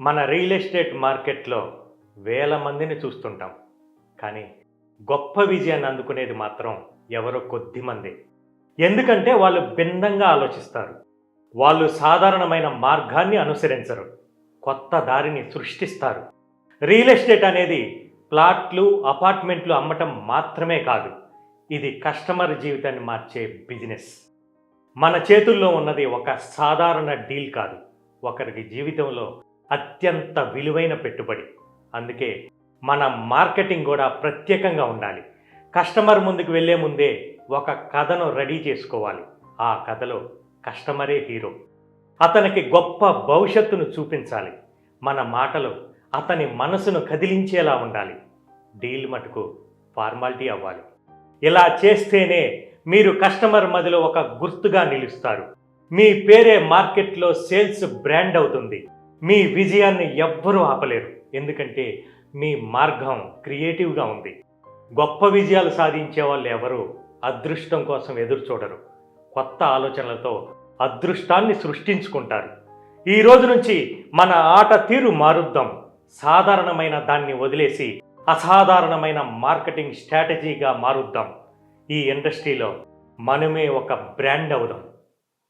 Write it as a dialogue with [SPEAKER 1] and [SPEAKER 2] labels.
[SPEAKER 1] మన real estate మార్కెట్లో వేల మందిని చూస్తుంటాం. కానీ గొప్ప విజయాన్ని అందుకునేది మాత్రం ఎవరో కొద్ది మంది. ఎందుకంటే వాళ్ళు భిన్నంగా ఆలోచిస్తారు. వాళ్ళు సాధారణమైన మార్గాన్ని అనుసరించరు. కొత్త దారిని సృష్టిస్తారు. రియల్ ఎస్టేట్ అనేది ప్లాట్లు, అపార్ట్మెంట్లు అమ్మటం మాత్రమే కాదు. ఇది కస్టమర్ జీవితాన్ని మార్చే బిజినెస్. మన చేతుల్లో ఉన్నది ఒక సాధారణ డీల్ కాదు, ఒకరికి జీవితంలో అత్యంత విలువైన పెట్టుబడి. అందుకే మన మార్కెటింగ్ కూడా ప్రత్యేకంగా ఉండాలి. కస్టమర్ ముందుకు వెళ్ళే ముందే ఒక కథను రెడీ చేసుకోవాలి. ఆ కథలో కస్టమరే హీరో. అతనికి గొప్ప భవిష్యత్తును చూపించాలి. మన మాటలు అతని మనసును కదిలించేలా ఉండాలి. డీల్ మటుకు ఫార్మాలిటీ అవ్వాలి. ఇలా చేస్తేనే మీరు కస్టమర్ మధ్యలో ఒక గుర్తుగా నిలుస్తారు. మీ పేరే మార్కెట్లో సేల్స్ బ్రాండ్ అవుతుంది. మీ విజయాన్ని ఎవ్వరూ ఆపలేరు. ఎందుకంటే మీ మార్గం క్రియేటివ్గా ఉంది. గొప్ప విజయాలు సాధించే వాళ్ళు ఎవరు అదృష్టం కోసం ఎదురు చూడరు. కొత్త ఆలోచనలతో అదృష్టాన్ని సృష్టించుకుంటారు. ఈ రోజు నుంచి మన ఆట తీరు మారుద్దాం. సాధారణమైన దాన్ని వదిలేసి అసాధారణమైన మార్కెటింగ్ స్ట్రాటజీగా మారుద్దాం. ఈ ఇండస్ట్రీలో మనమే ఒక బ్రాండ్ అవుదాం.